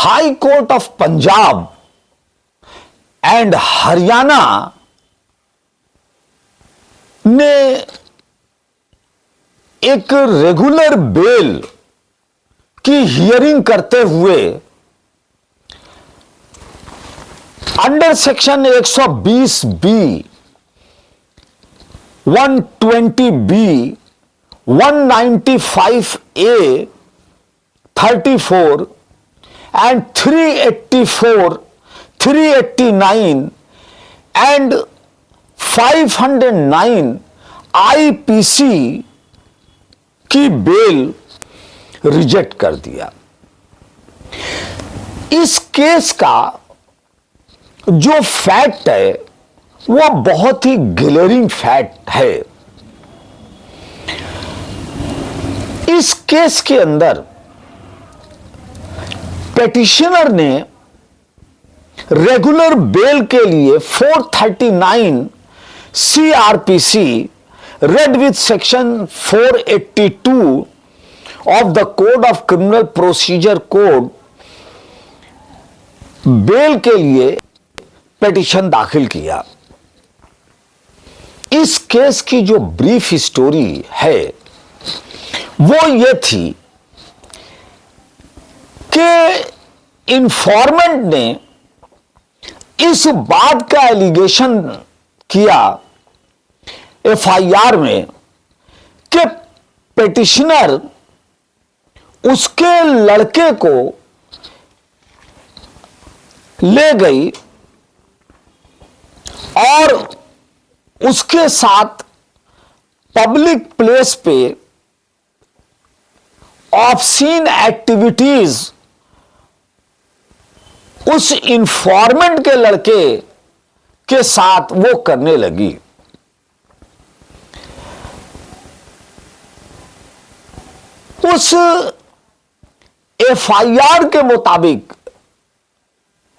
High court of Punjab and Haryana ने एक regular bail की हियरिंग करते हुए under section 120 B, 120 B, 195 A, 34 and 384, 389 and 509 IPC की बेल रिजेक्ट कर दिया। इस केस का जो फैक्ट है वह बहुत ही ग्लेरिंग फैक्ट है। इस केस के अंदर पेटिशनर ने रेगुलर बेल के लिए 439 CrPC read with section 482 of the code of criminal procedure code bail के लिए पेटिशन दाखिल किया। इस केस की जो ब्रीफ स्टोरी है वो ये थी कि इंफॉर्मेंट ने इस बात का एलिगेशन किया एफआईआर में कि पेटिशनर उसके लड़के को ले गई और उसके साथ पब्लिक प्लेस पे ऑब्सीन एक्टिविटीज उस इंफॉर्मेंट के लड़के के साथ वो करने लगी। उस एफआईआर के मुताबिक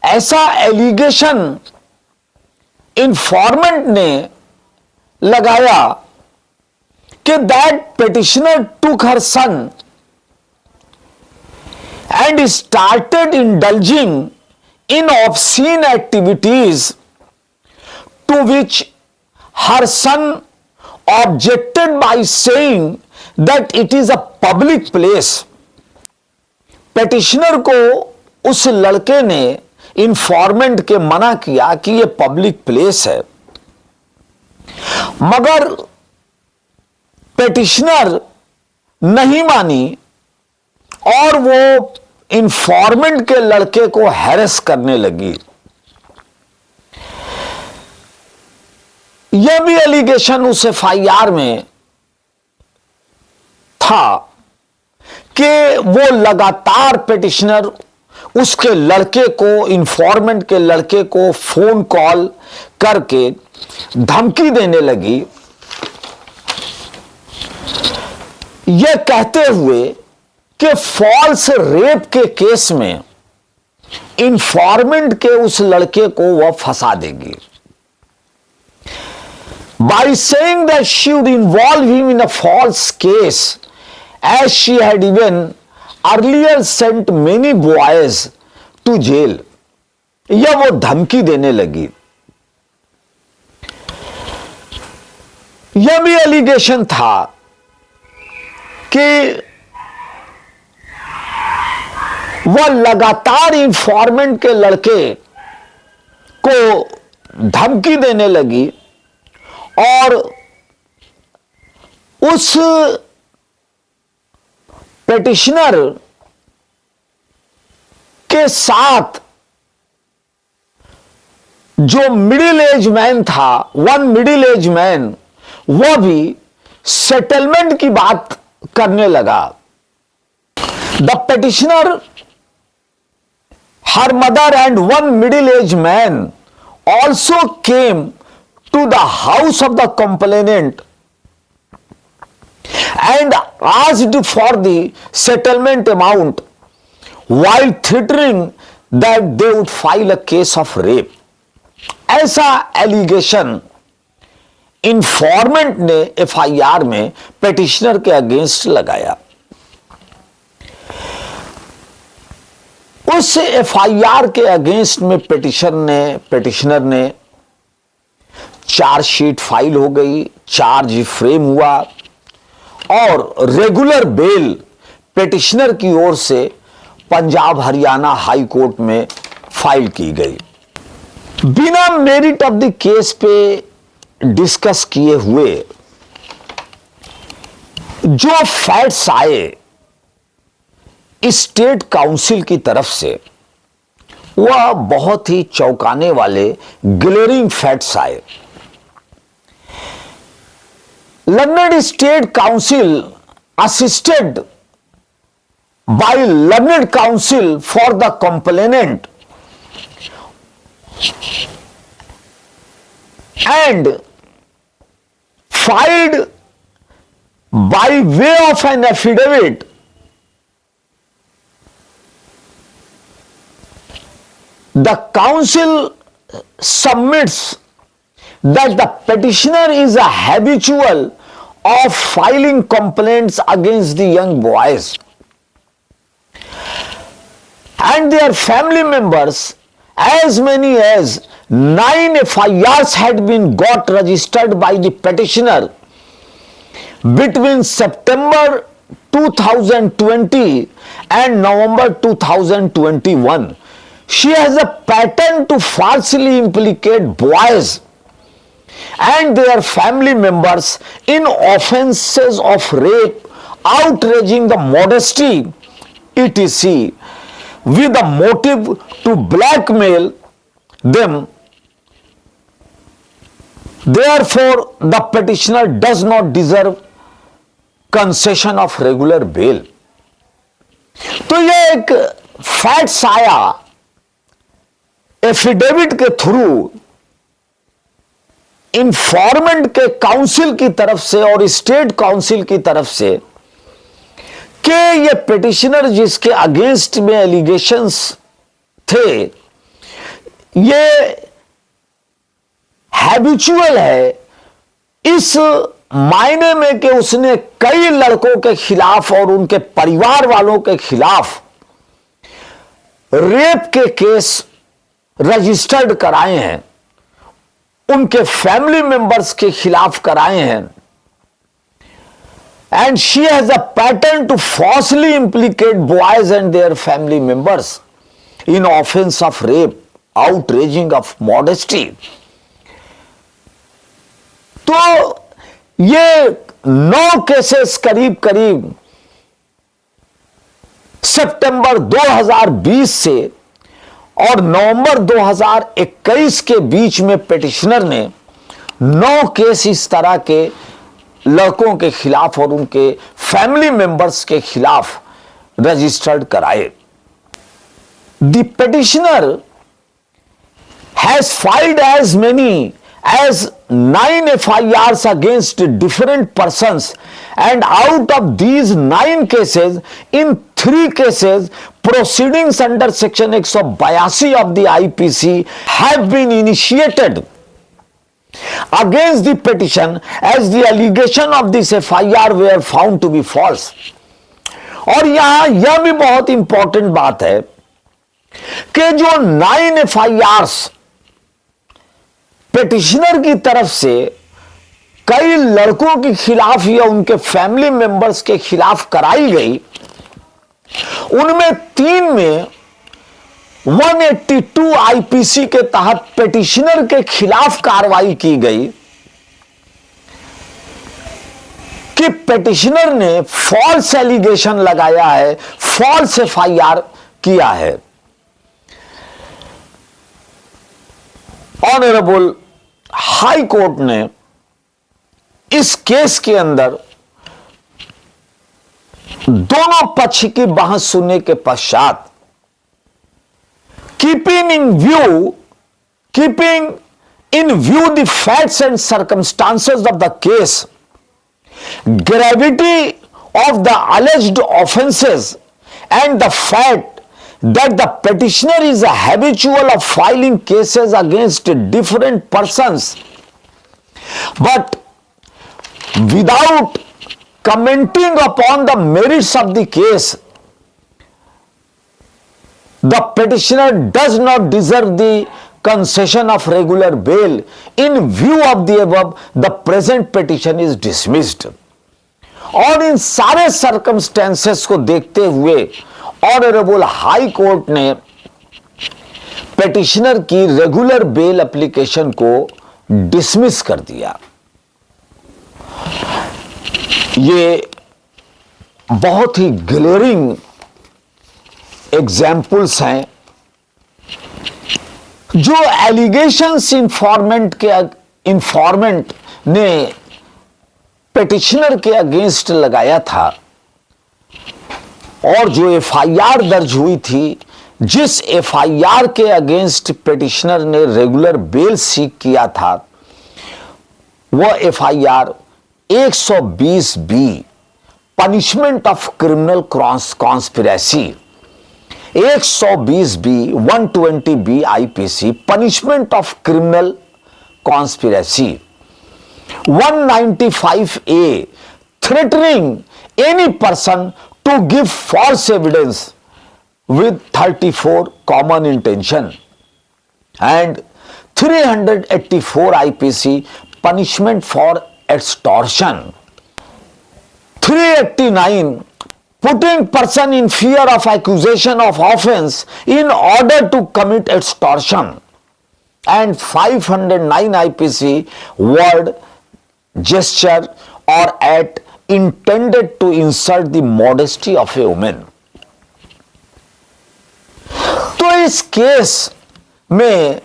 ऐसा एलिगेशन इंफॉर्मेंट ने लगाया कि that petitioner took her son and started indulging in obscene activities to which her son objected by saying that it is a public place। Petitioner को उस लड़के ने इंफॉर्मेंट के मना किया कि यह पब्लिक प्लेस है, मगर पेटिशनर नहीं मानी और वो इंफॉर्मेंट के लड़के को हैरेस करने लगी। यह भी एलिगेशन उस एफआईआर में था कि वो लगातार पेटिशनर उसके लड़के को, इंफॉर्मेंट के लड़के को फोन कॉल करके धमकी देने लगी, यह कहते हुए कि फॉल्स रेप के केस में इंफॉर्मेंट के उस लड़के को वह फंसा देगी। By saying that she would involve him in a false case, as she had even earlier sent many boys to jail, यह वो धमकी देने लगी। यह भी एलिगेशन था कि वह लगातार इंफॉर्मेंट के लड़के को धमकी देने लगी और उस पेटिशनर के साथ जो मिडिल एज मैन था, वन मिडिल एज मैन, वह भी सेटलमेंट की बात करने लगा। The petitioner, her mother and one middle-aged man also came to the house of the complainant and asked for the settlement amount while threatening that they would file a case of rape। ऐसा allegation इंफॉर्मेंट ने FIR में petitioner के against लगाया। उस FIR के against में petitioner ने chargesheet file हो गई, चार्ज फ्रेम हुआ और रेगुलर बेल पिटिशनर की ओर से पंजाब हरियाणा हाई कोर्ट में फाइल की गई। बिना मेरिट ऑफ द केस पे डिस्कस किए हुए जो फैक्ट्स आए स्टेट काउंसिल की तरफ से, वह बहुत ही चौंकाने वाले ग्लेरिंग फैक्ट्स आए। Learned state council assisted by learned council for the complainant and filed by way of an affidavit the council submits that the petitioner is a habitual of filing complaints against the young boys and their family members. As many as 9 FIRs had been got registered by the petitioner between September 2020 and November 2021. She has a pattern to falsely implicate boys and their family members in offenses of rape, outraging the modesty, etc., with a motive to blackmail them. Therefore, the petitioner does not deserve concession of regular bail. तो ये एक facts आया affidavit के through इंफॉर्मेंट के council की तरफ से और स्टेट काउंसिल की तरफ से कि ये पिटिशनर जिसके अगेंस्ट में एलिगेशंस थे ये हैबिचुअल है, इस मायने में कि उसने कई लड़कों के खिलाफ और उनके परिवार वालों के खिलाफ रेप के केस रजिस्टर्ड कराए हैं, उनके फैमिली मेंबर्स के खिलाफ कराए हैं। And she has a pattern to falsely implicate boys and their family members in offense of rape, outraging of modesty. तो ये 9 केसेस करीब करीब सितंबर 2020 से और नवंबर 2021 के बीच में पिटिशनर ने 9 केस इस तरह के लड़कों के खिलाफ और उनके फैमिली मेंबर्स के खिलाफ रजिस्टर्ड कराए। The petitioner has filed as many as 9 FIRs against different persons, and out of these 9 cases, in 3 cases, proceedings under section 182 of the IPC have been initiated against the petition as the allegation of this FIR were found to be false. और यहां यह भी बहुत important बात है कि जो 9 FIRs petitioner की तरफ से कई लड़कों के खिलाफ या उनके फैमिली मेंबर्स के खिलाफ कराई गई, उनमें 3 में 182 आईपीसी के तहत पिटिशनर के खिलाफ कार्रवाई की गई कि पिटिशनर ने फॉल्स एलिगेशन लगाया है, फॉल्स एफआईआर किया है। ऑनरेबल हाई कोर्ट ने इस केस के अंदर दोनों पक्ष की बहस सुनने के पश्चात keeping in view the facts and circumstances of the case, gravity of the alleged offences and the fact that the petitioner is a habitual of filing cases against different persons, but without commenting upon the merits of the case, The petitioner does not deserve the concession of regular bail. In view of the above, the present petition is dismissed. और इन सारे circumstances को देखते हुए honourable high court ने petitioner की regular bail application को dismiss कर दिया। ये बहुत ही ग्लेयरिंग एग्जाम्पल्स हैं जो एलिगेशंस इंफॉर्मेंट ने पेटिशनर के अगेंस्ट लगाया था और जो एफआईआर दर्ज हुई थी, जिस एफआईआर के अगेंस्ट पेटिशनर ने रेगुलर बेल सीक किया था, वह FIR 120 B punishment of criminal conspiracy, 120 B 120 B IPC punishment of criminal conspiracy, 195A threatening any person to give false evidence with 34 common intention, and 384 IPC punishment for extortion, 389 putting person in fear of accusation of offense in order to commit extortion, and 509 IPC word, gesture or act intended to insult the modesty of a woman. तो इस case में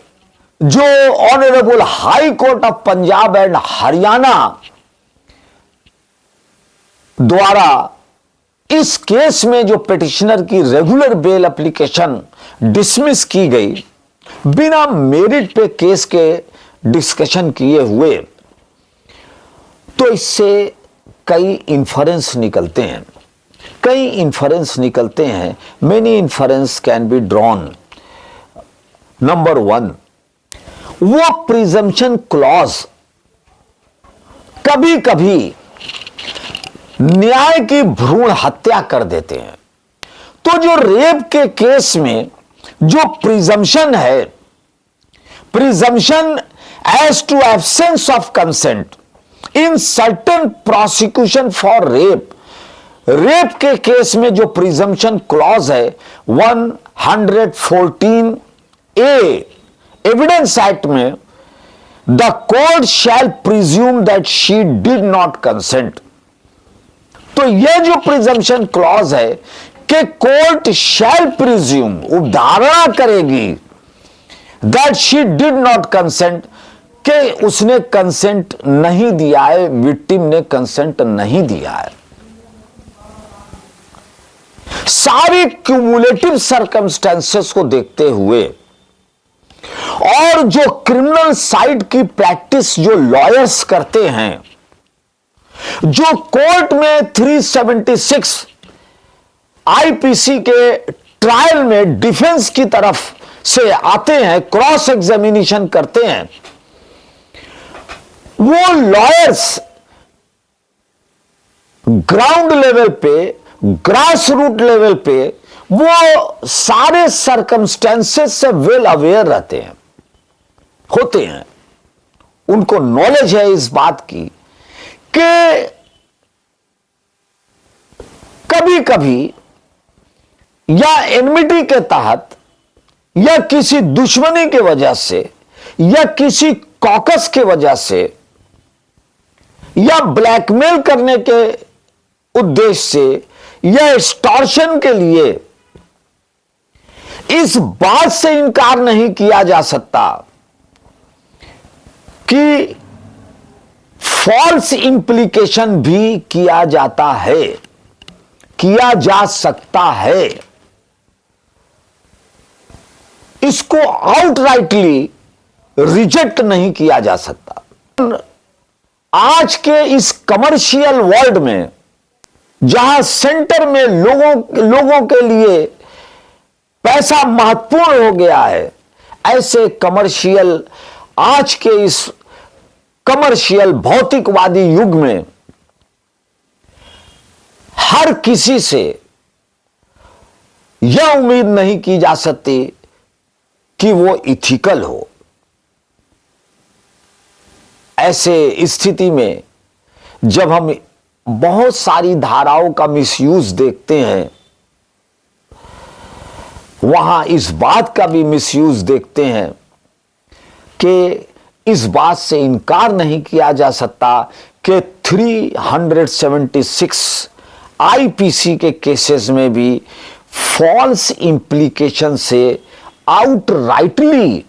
जो honourable high court of Punjab and Haryana द्वारा इस case में जो petitioner की regular bail application dismiss की गई बिना मेरिट पे केस के डिस्कशन किए हुए, तो इससे कई इन्फरेंस निकलते हैं, many inference can be drawn. Number 1, वो प्रिजम्पशन क्लॉज कभी कभी न्याय की भ्रूण हत्या कर देते हैं। तो जो रेप के केस में जो प्रिजम्पशन है, presumption as to absence of consent in certain prosecution for rape, rape के केस में जो प्रिजम्पशन क्लॉज है 114A एविडेंस एक्ट में, the court shall presume that she did not consent. तो यह जो प्रिजम्पशन क्लॉज है कि कोर्ट शैल प्रिज्यूम, उदाहरणा करेगी that she did not consent, कि उसने कंसेंट नहीं दिया है, विक्टिम ने कंसेंट नहीं दिया है। सारी क्यूमुलेटिव सर्कमस्टेंसेस को देखते हुए और जो क्रिमिनल साइड की प्रैक्टिस जो लॉयर्स करते हैं, जो कोर्ट में 376 आईपीसी के ट्रायल में डिफेंस की तरफ से आते हैं, क्रॉस एग्जामिनेशन करते हैं, वो लॉयर्स ग्राउंड लेवल पे, ग्रास रूट लेवल पे वो सारे सर्कमस्टेंसेस से वेल अवेयर रहते हैं, होते हैं। उनको नॉलेज है इस बात की कि कभी कभी या एनमिटी के तहत या किसी दुश्मनी की वजह से या किसी कॉकस की वजह से या ब्लैकमेल करने के उद्देश्य से या एक्सटॉर्शन के लिए इस बात से इनकार नहीं किया जा सकता कि फॉल्स इंप्लीकेशन भी किया जाता है, किया जा सकता है। इसको आउटराइटली रिजेक्ट नहीं किया जा सकता। आज के इस कमर्शियल वर्ल्ड में जहां सेंटर में लोगों के लिए पैसा महत्वपूर्ण हो गया है, ऐसे कमर्शियल, आज के इस कमर्शियल भौतिकवादी युग में हर किसी से यह उम्मीद नहीं की जा सकती कि वो इथिकल हो। ऐसे स्थिति में जब हम बहुत सारी धाराओं का मिसयूज देखते हैं, वहां इस बात का भी मिसयूज देखते हैं कि इस बात से इनकार नहीं किया जा सकता कि 376 आईपीसी के केसेस में भी फॉल्स इंप्लीकेशन से आउटराइटली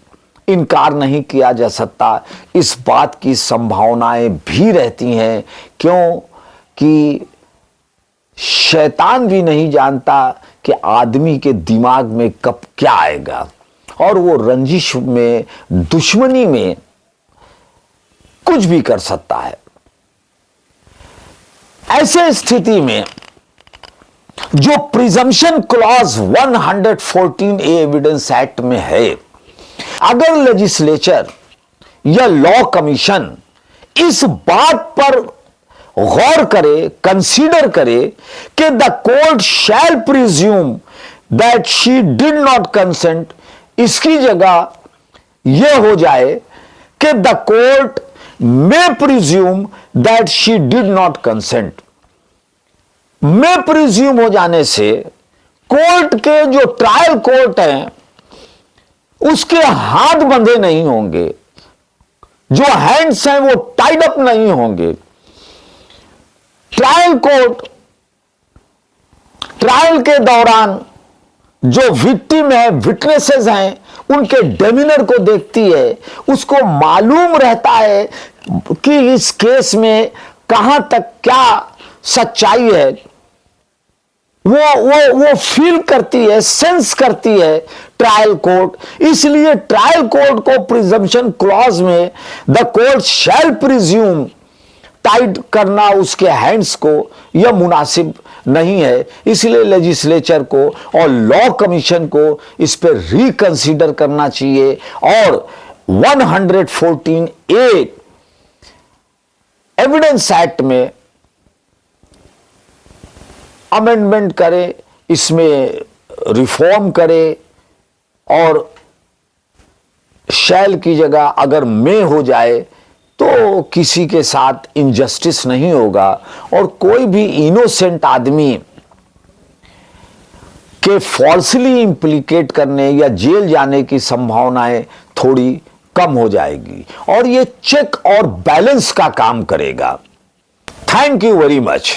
इनकार नहीं किया जा सकता। इस बात की संभावनाएं भी रहती हैं, क्योंकि शैतान भी नहीं जानता कि आदमी के दिमाग में कब क्या आएगा, और वो रंजिश में, दुश्मनी में कुछ भी कर सकता है। ऐसे स्थिति में जो presumption clause 114A evidence act में है, अगर लेजिस्लेचर या लॉ कमीशन इस बात पर गौर करे, कंसीडर करे कि the court shall presume that she did not consent, इसकी जगह यह हो जाए कि the court may presume that she did not consent. May presume हो जाने से कोर्ट के जो ट्रायल कोर्ट हैं उसके हाथ बंधे नहीं होंगे, जो हैंड्स हैं वो टाइड अप नहीं होंगे। ट्रायल कोर्ट ट्रायल के दौरान जो विक्टिम है, विटनेसेस हैं, उनके डेमिनर को देखती है, उसको मालूम रहता है कि इस केस में कहां तक क्या सच्चाई है। वो फील करती है, सेंस करती है ट्रायल कोर्ट। इसलिए ट्रायल कोर्ट को प्रिजम्पशन क्लॉज में the court shall presume tight करना उसके हैंड्स को, यह मुनासिब नहीं है। इसलिए लेजिस्लेचर को और लॉ कमीशन को इस पर रिकंसीडर करना चाहिए और 114A एविडेंस एक्ट में अमेंडमेंट करे, इसमें रिफॉर्म करे और शैल की जगह अगर मे हो जाए तो किसी के साथ इनजस्टिस नहीं होगा और कोई भी इनोसेंट आदमी के फॉल्सली इंप्लीकेट करने या जेल जाने की संभावनाएं थोड़ी कम हो जाएगी और ये चेक और बैलेंस का काम करेगा। Thank you very much.